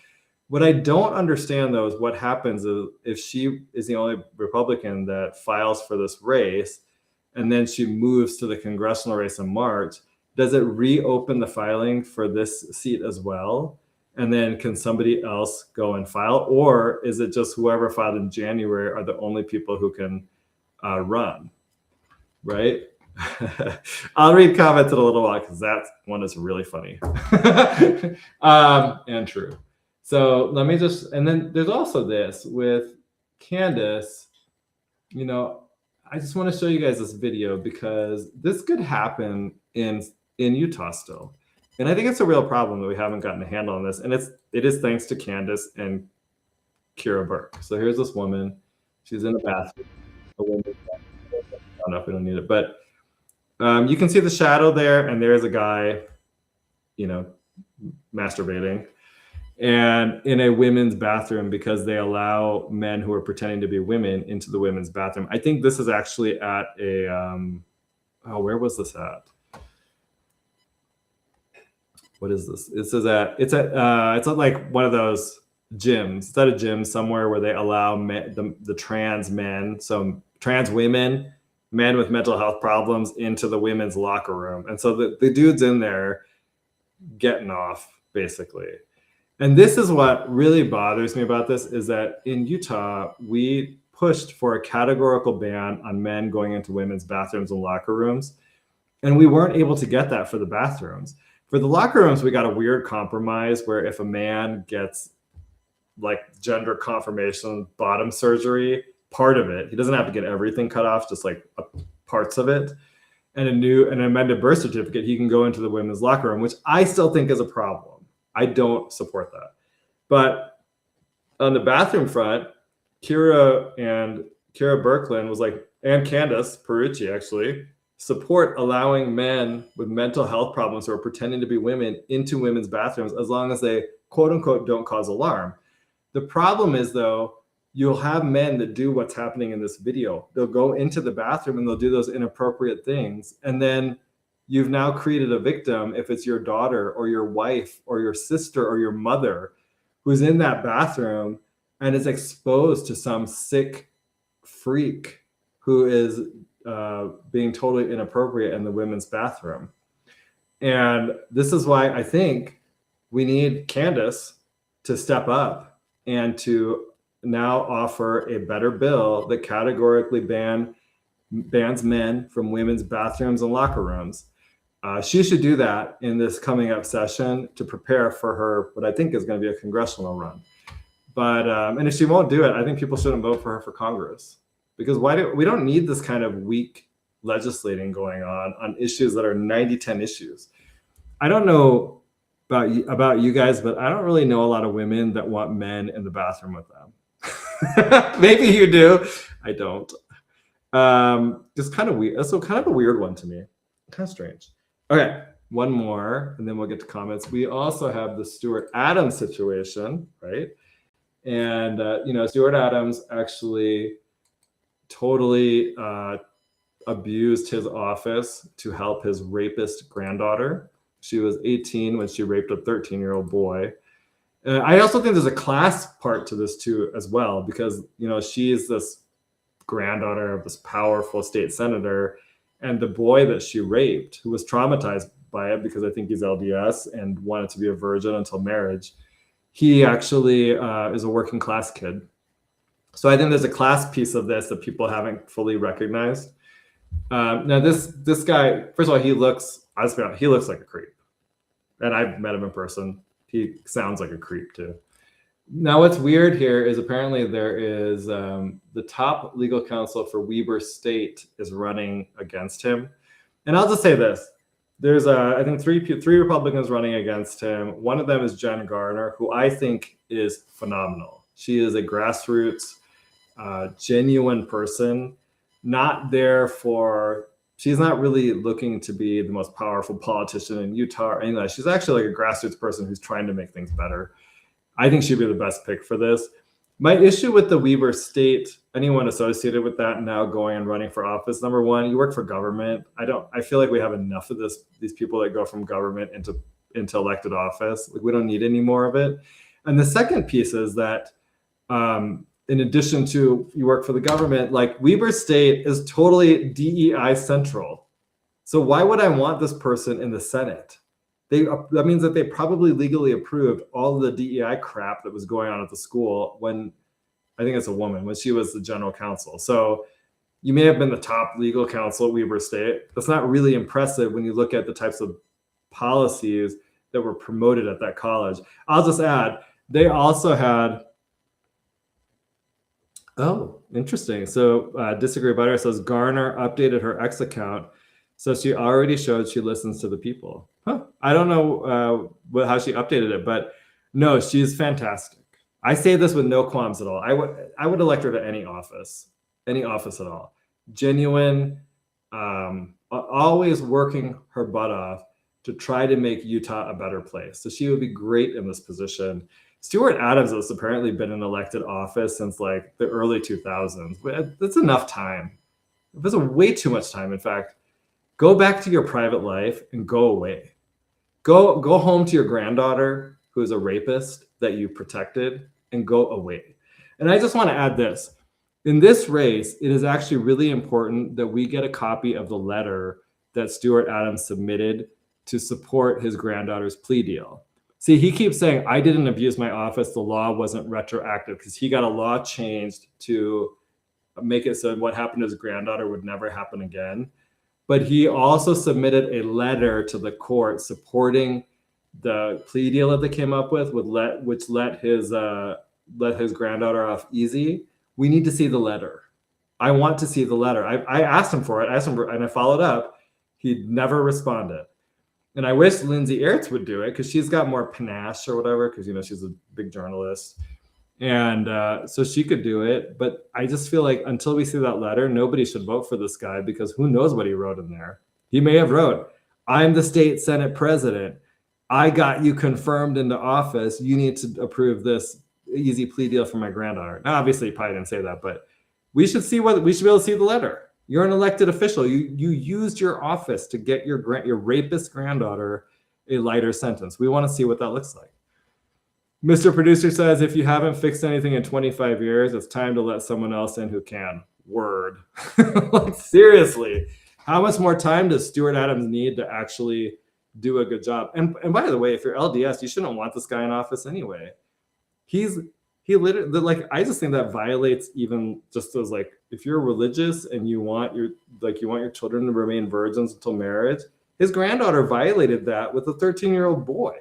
What I don't understand, though, is what happens if she is the only Republican that files for this race, and then she moves to the congressional race in March. Does it reopen the filing for this seat as well? And then can somebody else go and file? Or is it just whoever filed in January are the only people who can run, right? I'll read comments in a little while, because that one is really funny and true. So let me and then there's also this with Candice, I just want to show you guys this video, because this could happen in Utah still. And I think it's a real problem that we haven't gotten a handle on this. And it is thanks to Candice and Kira Burke. So here's this woman. She's in the bathroom. I don't know if we don't need it, but you can see the shadow there, and there's a guy, masturbating, and in a women's bathroom, because they allow men who are pretending to be women into the women's bathroom. I think this is actually at a, where was this at? What is this? It's at like one of those gyms. It's at a gym somewhere where they allow the trans men, so trans women, men with mental health problems into the women's locker room. And so the dude's in there getting off, basically. And this is what really bothers me about this, is that in Utah, we pushed for a categorical ban on men going into women's bathrooms and locker rooms. And we weren't able to get that for the bathrooms. For the locker rooms, we got a weird compromise where if a man gets like gender confirmation bottom surgery, part of it, he doesn't have to get everything cut off, just like parts of it, and an amended birth certificate, he can go into the women's locker room, which I still think is a problem. I don't support that. But on the bathroom front, Kira Birkeland was like, and Candace Perucci actually, support allowing men with mental health problems who are pretending to be women into women's bathrooms as long as they, quote unquote, don't cause alarm. The problem is, though, you'll have men that do what's happening in this video. They'll go into the bathroom and they'll do those inappropriate things. And then you've now created a victim, if it's your daughter or your wife or your sister or your mother who's in that bathroom and is exposed to some sick freak who is being totally inappropriate in the women's bathroom. And this is why I think we need Candace to step up and to now offer a better bill that categorically bans men from women's bathrooms and locker rooms. She should do that in this coming up session to prepare for her, what I think is going to be a congressional run. But and if she won't do it, I think people shouldn't vote for her for Congress, because we don't need this kind of weak legislating going on issues that are 90-10 issues. I don't know about you guys, but I don't really know a lot of women that want men in the bathroom with them. Maybe you do. I don't. Just kind of weird. That's kind of a weird one to me. Kind of strange. Okay, one more, and then we'll get to comments. We also have the Stuart Adams situation, right? And Stuart Adams actually totally abused his office to help his rapist granddaughter. She was 18 when she raped a 13-year-old boy. I also think there's a class part to this too as well, because she is this granddaughter of this powerful state senator, and the boy that she raped, who was traumatized by it because I think he's LDS and wanted to be a virgin until marriage, he actually is a working class kid. So I think there's a class piece of this that people haven't fully recognized. Now this guy, first of all, he looks like a creep, and I've met him in person. He sounds like a creep too. Now what's weird here is apparently there is the top legal counsel for Weber State is running against him. And I'll just say this. There's I think three Republicans running against him. One of them is Jen Garner, who I think is phenomenal. She is a grassroots, genuine person, not there for, she's not really looking to be the most powerful politician in Utah or anything like that. She's actually like a grassroots person who's trying to make things better. I think she'd be the best pick for this. My issue with the Weber State, anyone associated with that now going and running for office, number one, you work for government. I feel like we have enough of these people that go from government into elected office. Like, we don't need any more of it. And the second piece is that in addition to you work for the government, like Weber State is totally DEI central. So why would I want this person in the Senate? That means that they probably legally approved all of the DEI crap that was going on at the school when, I think it's a woman, when she was the general counsel. So you may have been the top legal counsel at Weber State. That's not really impressive when you look at the types of policies that were promoted at that college. I'll just add, they also had, oh, interesting. So Disagree Butter says Garner updated her X account, so she already showed she listens to the people. Huh. I don't know how she updated it, but no, she's fantastic. I say this with no qualms at all. I would elect her to any office at all. Genuine, always working her butt off to try to make Utah a better place. So she would be great in this position. Stuart Adams has apparently been in elected office since like the early 2000s. But that's enough time. That's way too much time. In fact, go back to your private life and go away. Go home to your granddaughter, who is a rapist that you protected, and go away. And I just want to add this. In this race, it is actually really important that we get a copy of the letter that Stuart Adams submitted to support his granddaughter's plea deal. See, he keeps saying, I didn't abuse my office. The law wasn't retroactive, because he got a law changed to make it so what happened to his granddaughter would never happen again. But he also submitted a letter to the court supporting the plea deal that they came up with, which let his granddaughter off easy. We need to see the letter. I want to see the letter. I asked him for it. And I followed up. He never responded. And I wish Lindsay Aerts would do it, because she's got more panache or whatever, because, she's a big journalist. And so she could do it. But I just feel like until we see that letter, nobody should vote for this guy, because who knows what he wrote in there. He may have wrote, I'm the state Senate president. I got you confirmed into office. You need to approve this easy plea deal for my granddaughter. Now, obviously, he probably didn't say that, but we should be able to see the letter. You're an elected official. You used your office to get your rapist granddaughter a lighter sentence. We want to see what that looks like. Mr. Producer says, if you haven't fixed anything in 25 years, it's time to let someone else in who can. Word. Like, seriously, how much more time does Stuart Adams need to actually do a good job? And by the way, if you're LDS, you shouldn't want this guy in office anyway. He literally, like, I just think that violates even just those, like, if you're religious and you want your children to remain virgins until marriage, his granddaughter violated that with a 13-year-old boy.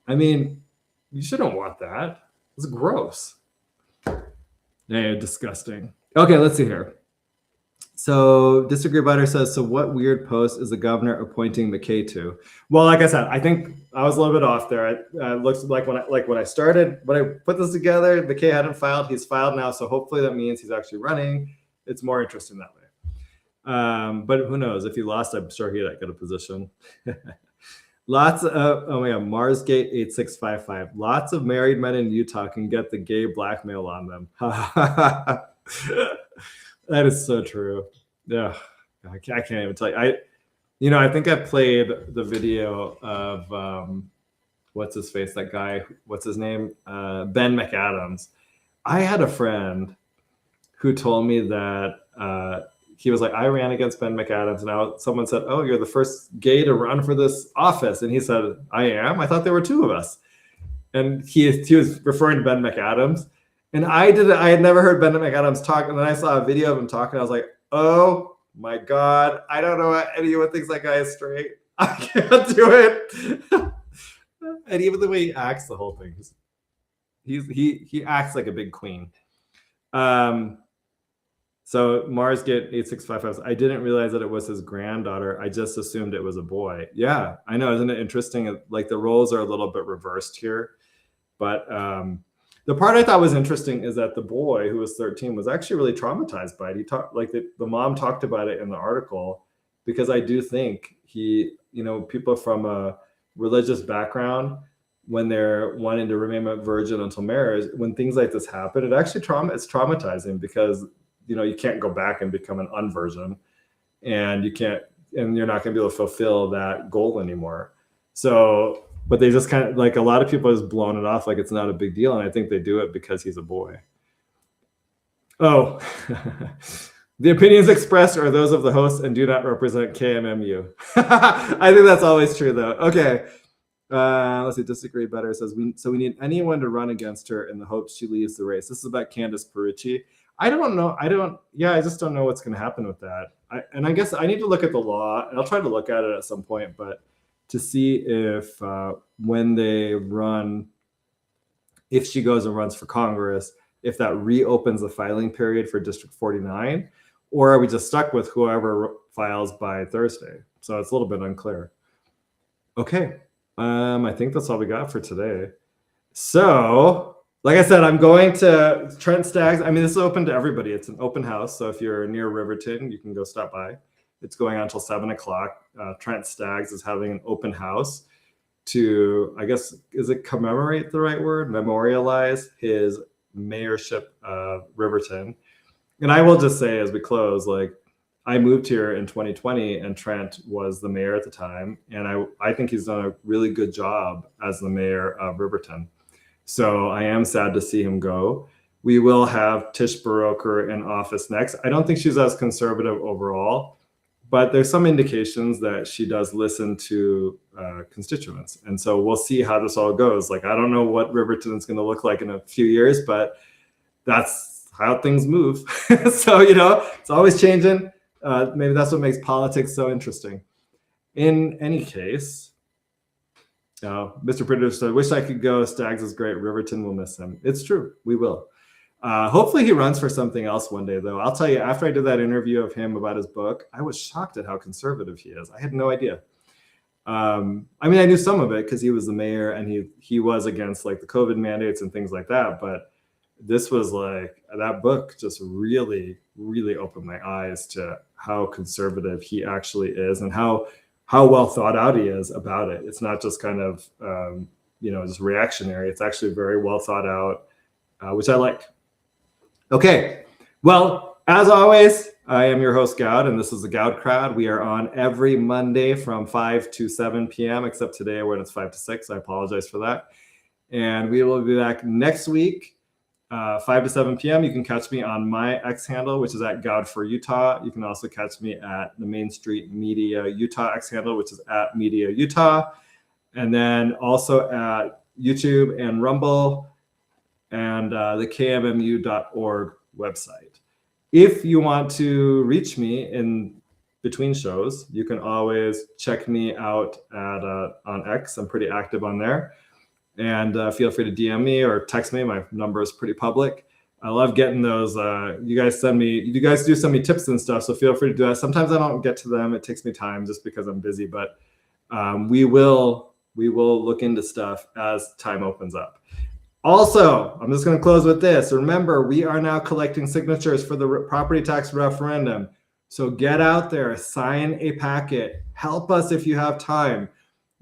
I mean, you shouldn't want that. It's gross. Yeah, disgusting. Okay, let's see here. So Disagree Butter says, so what weird post is the governor appointing McKay to? Well, like I said, I think I was a little bit off there. It looks like when I put this together, McKay hadn't filed. He's filed now, so hopefully that means he's actually running. It's more interesting that way. But who knows? If he lost, I'm sure he'd get a position. Lots of Marsgate 8655. Lots of married men in Utah can get the gay blackmail on them. That is so true. Yeah, I can't even tell you. I think I played the video of what's his face? That guy. What's his name? Ben McAdams. I had a friend who told me that he was like, I ran against Ben McAdams, and now someone said, "Oh, you're the first gay to run for this office," and he said, "I am. I thought there were two of us," and he was referring to Ben McAdams. And I had never heard Ben McAdams talk. And then I saw a video of him talking. I was like, oh my God, I don't know why anyone thinks that guy is straight. I can't do it. And even the way he acts, the whole thing, he acts like a big queen. So Marsgate 8655, I didn't realize that it was his granddaughter. I just assumed it was a boy. Yeah, I know. Isn't it interesting? Like, the roles are a little bit reversed here. But the part I thought was interesting is that the boy, who was 13, was actually really traumatized by it. He talked, like, the mom talked about it in the article, because I do think people from a religious background, when they're wanting to remain a virgin until marriage, when things like this happen, it's traumatizing, because you can't go back and become an unvirgin, and you're not going to be able to fulfill that goal anymore. So, but they just kind of, like, a lot of people has blown it off like it's not a big deal, and I think they do it because he's a boy. Oh, the opinions expressed are those of the host and do not represent KMMU. I think that's always true, though. Okay, let's see. Disagree Better says, we need anyone to run against her in the hopes she leaves the race. This is about Candace Perucci. I don't know. I just don't know what's going to happen with that. I guess I need to look at the law, and I'll try to look at it at some point, but to see if when they run, if she goes and runs for Congress, if that reopens the filing period for District 49, or are we just stuck with whoever files by Thursday? So it's a little bit unclear. Okay, I think that's all we got for today. So, like I said, I'm going to Trent Staggs. I mean, this is open to everybody. It's an open house, so if you're near Riverton, you can go stop by. It's going on until 7 o'clock. Trent Staggs is having an open house to, I guess, is it commemorate the right word? Memorialize his mayorship of Riverton. And I will just say, as we close, like, I moved here in 2020, and Trent was the mayor at the time. And I think he's done a really good job as the mayor of Riverton. So I am sad to see him go. We will have Tish Baroker in office next. I don't think she's as conservative overall, but there's some indications that she does listen to constituents. And so we'll see how this all goes. Like, I don't know what Riverton's going to look like in a few years, but that's how things move. So, it's always changing. Maybe that's what makes politics so interesting. In any case, Mr. Producer, I wish I could go. Staggs is great. Riverton will miss him. It's true. We will. Hopefully he runs for something else one day, though. I'll tell you, after I did that interview of him about his book, I was shocked at how conservative he is. I had no idea. I knew some of it because he was the mayor and he was against like the COVID mandates and things like that. But this was like, that book just really, really opened my eyes to how conservative he actually is and how well thought out he is about it. It's not just kind of, just reactionary. It's actually very well thought out, which I like. Okay, well, as always, I am your host, Goud, and this is the Goud Crowd. We are on every Monday from 5 to 7 p.m., except today when it's 5 to 6. I apologize for that. And we will be back next week, 5 to 7 p.m. You can catch me on my X handle, which is at Goud for Utah. You can also catch me at the Main Street Media Utah X handle, which is at Media Utah. And then also at YouTube and Rumble and the kmmu.org website. If you want to reach me in between shows, you can always check me out on X. I'm pretty active on there. And feel free to DM me or text me. My number is pretty public. I love getting those. You guys do send me tips and stuff, so feel free to do that. Sometimes I don't get to them. It takes me time just because I'm busy, but we will look into stuff as time opens up. Also, I'm just going to close with this. Remember, we are now collecting signatures for the property tax referendum. So get out there, sign a packet. Help us if you have time.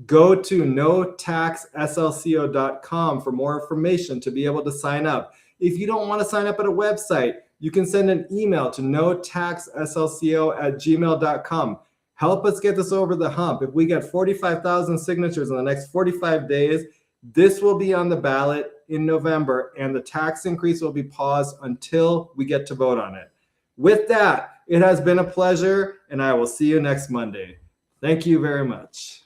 Go to notaxslco.com for more information to be able to sign up. If you don't want to sign up at a website, you can send an email to notaxslco@gmail.com. Help us get this over the hump. If we get 45,000 signatures in the next 45 days, this will be on the ballot in November, and the tax increase will be paused until we get to vote on it. With that, it has been a pleasure, and I will see you next Monday. Thank you very much.